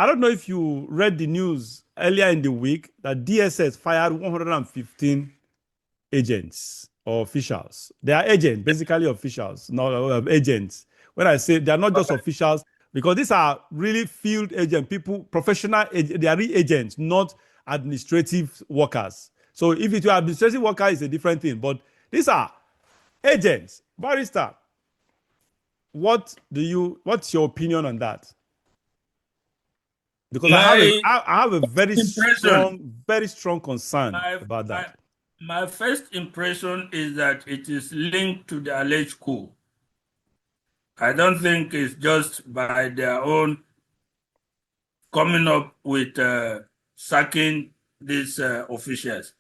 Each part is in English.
I don't know if you read the news earlier in the week that DSS fired 115 agents or officials. They are agents, basically officials, not agents. When I say they are not just officials, because these are really field agent people, professional, they are real agents, not administrative workers. So if it were administrative worker, it's a different thing. But these are agents. Barrister, what's your opinion on that? Because I have a very strong concern about that. My first impression is that it is linked to the alleged coup. I don't think it's just by their own coming up with sacking these officials.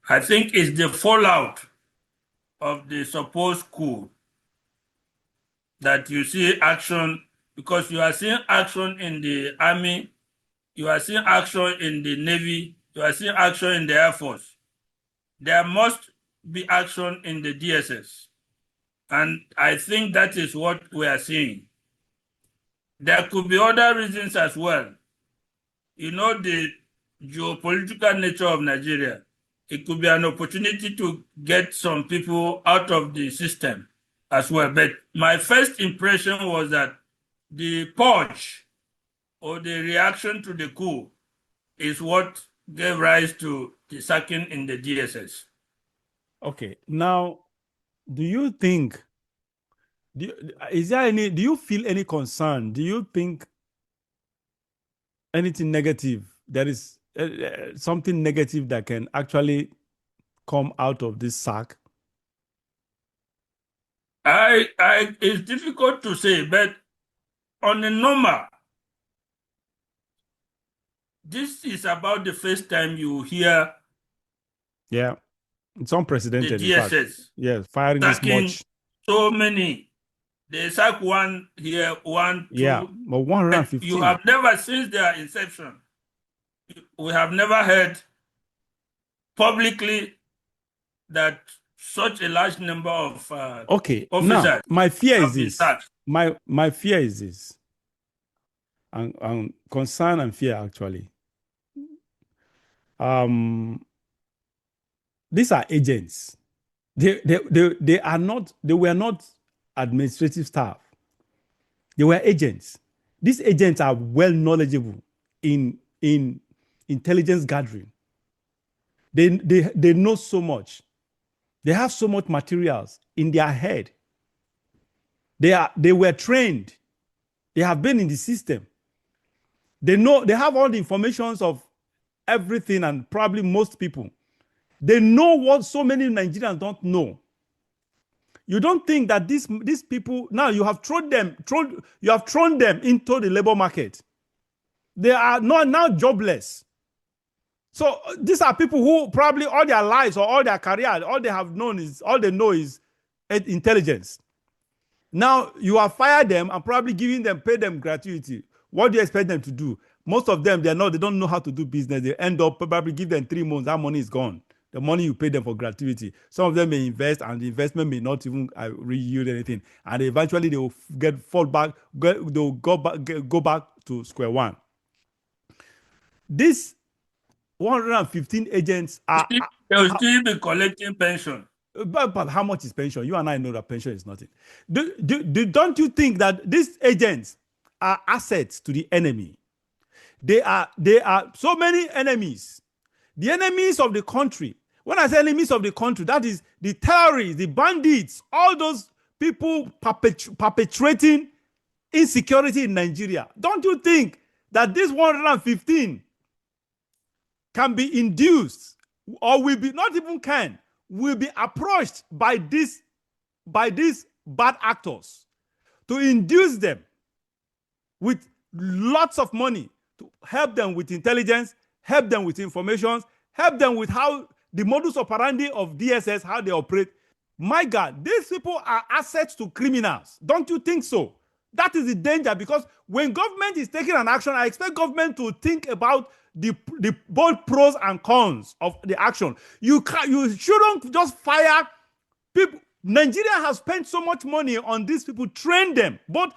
I think it's the fallout of the supposed coup that you see action, because you are seeing action in the army, you are seeing action in the navy, you are seeing action in the Air Force. There must be action in the DSS. And I think that is what we are seeing. There could be other reasons as well. You know, the geopolitical nature of Nigeria, it could be an opportunity to get some people out of the system as well. But my first impression was that the purge or the reaction to the coup is what gave rise to the sacking in the DSS. Okay, now, do you think, do you feel any concern? Do you think anything negative, there is something negative that can actually come out of this sack? It's difficult to say, but on a normal, this is about the first time you hear. Yeah, it's unprecedented. The DSS. Yes, firing this much. So many. They sack one here, one, two. Yeah, but 115. You have never, since their inception, we have never heard publicly that such a large number of okay. officers. Now, my fear is this. My fear is this. And concern and fear actually. These are agents. They were not administrative staff. They were agents. These agents are well knowledgeable in intelligence gathering. They know so much. They have so much materials in their head. They were trained. They have been in the system. They have all the informations of everything, and probably most people. They know what so many Nigerians don't know. You don't think that these people, now you have thrown them into the labor market. They are now jobless. So these are people who probably all their lives or all their career, all they know is intelligence. Now you have fired them and probably pay them gratuity. What do you expect them to do? Most of them, they don't know how to do business. They end up probably give them 3 months, that money is gone. The money you pay them for gratuity. Some of them may invest, and the investment may not even yield anything. And eventually they will they'll go back to square one. These 115 agents are... They'll still be collecting pension. But how much is pension? You and I know that pension is nothing. Don't you think that these agents are assets to the enemy? They are so many enemies. The enemies of the country. When I say enemies of the country, that is the terrorists, the bandits, all those people perpetrating insecurity in Nigeria. Don't you think that this 115 can be induced, or will be will be approached by these bad actors to induce them with lots of money to help them with intelligence, help them with information, help them with how the modus operandi of DSS, how they operate. My God, these people are assets to criminals. Don't you think so? That is the danger, because when government is taking an action, I expect government to think about the both pros and cons of the action. You shouldn't just fire people. Nigeria has spent so much money on these people, train them, both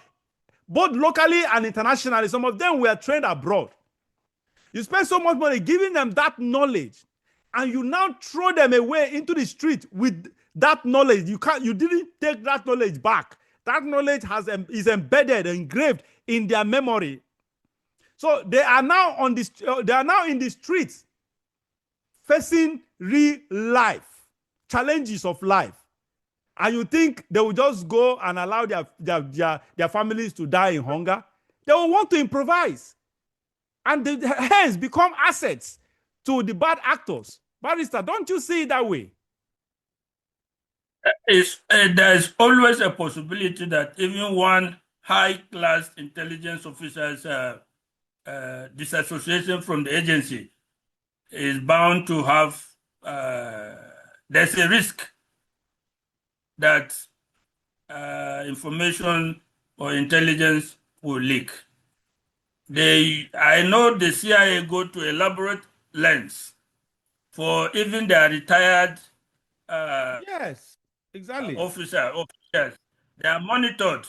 both locally and internationally. Some of them were trained abroad. You spend so much money giving them that knowledge, and you now throw them away into the street with that knowledge. You didn't take that knowledge back. That knowledge is embedded, engraved in their memory. So they are now in the streets, facing real life challenges of life. And you think they will just go and allow their families to die in hunger? They will want to improvise, and they hence become assets to the bad actors. Barrister, don't you see it that way? There's always a possibility that even one high-class intelligence officer's disassociation from the agency is bound to have, there's a risk that information or intelligence will leak. I know the CIA go to elaborate lengths for even their retired yes, exactly. officers. They are monitored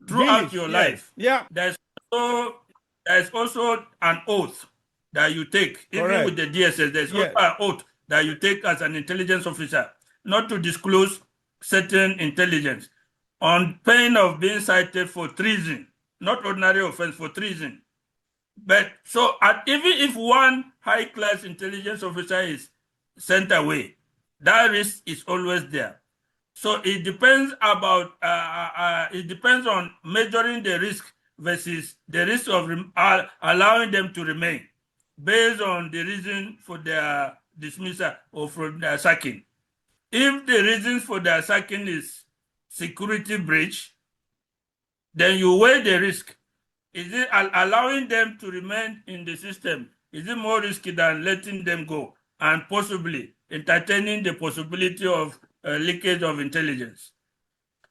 throughout your life. Yeah. There's also an oath that you take, even with the DSS. There's also an oath that you take as an intelligence officer, not to disclose certain intelligence, on pain of being cited for treason, not ordinary offense, for treason. But so even if one high-class intelligence officer is sent away, that risk is always there. So it depends on measuring the risk versus the risk of allowing them to remain, based on the reason for their dismissal or for their sacking. If the reason for their sacking is security breach, then you weigh the risk. Is it allowing them to remain in the system? Is it more risky than letting them go and possibly entertaining the possibility of leakage of intelligence?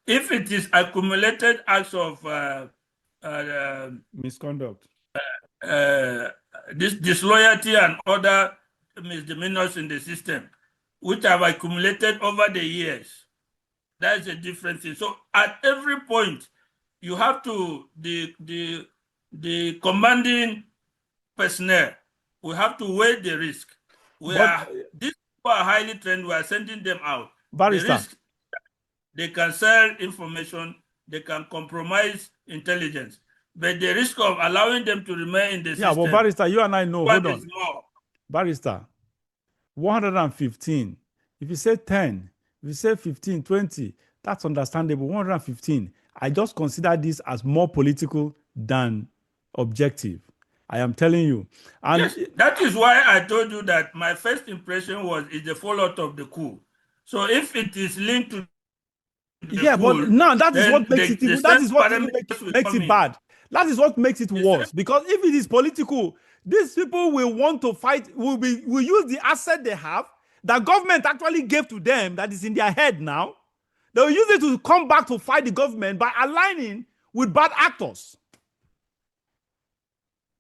If it is accumulated acts of misconduct, disloyalty and other misdemeanors in the system, which have accumulated over the years, that's a different thing. So at every point, you have to, the commanding personnel, we have to weigh the risk. These people are highly trained, we are sending them out. Barrister. The risk, they can sell information, they can compromise intelligence, but the risk of allowing them to remain in the system. Yeah, well, Barrister, you and I know, hold on. More. Barrister, 115. If you say 10, if you say 15, 20, that's understandable. 115. I just consider this as more political than objective. I am telling you. And yes, that is why I told you that my first impression was it's the fallout of the coup. So if it is linked to the coup, but now that is what makes it. That is what makes it bad. That is what makes it worse. Because if it is political, these people will want to fight. Will use the asset they have that government actually gave to them, that is in their head now. They will use it to come back to fight the government by aligning with bad actors.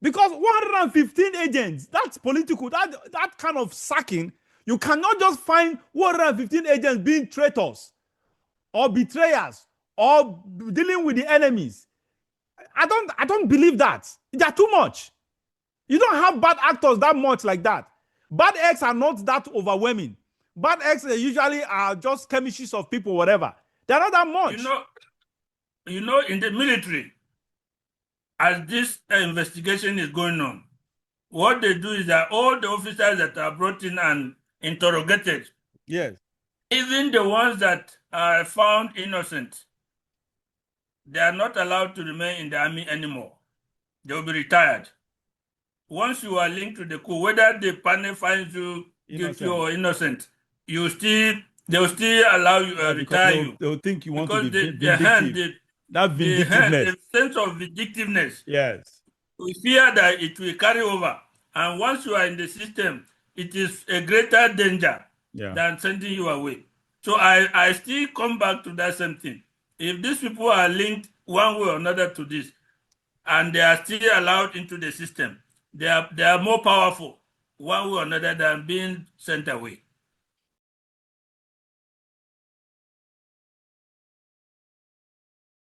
Because 115 agents, that's political. That kind of sacking, you cannot just find 115 agents being traitors or betrayers or dealing with the enemies. I don't believe that. They are too much. You don't have bad actors that much like that. Bad eggs are not that overwhelming. Bad eggs usually are just chemistries of people, whatever. They're not that much. You know, in the military, as this investigation is going on, what they do is that all the officers that are brought in and interrogated, yes, even the ones that are found innocent, they are not allowed to remain in the army anymore. They will be retired. Once you are linked to the coup, whether the panel finds you guilty or innocent, they will still allow you retire you. They will think you want to be vindictive. That vindictiveness. The sense of vindictiveness. Yes. We fear that it will carry over. And once you are in the system, it is a greater danger than sending you away. So I still come back to that same thing. If these people are linked one way or another to this, and they are still allowed into the system, they are more powerful one way or another than being sent away.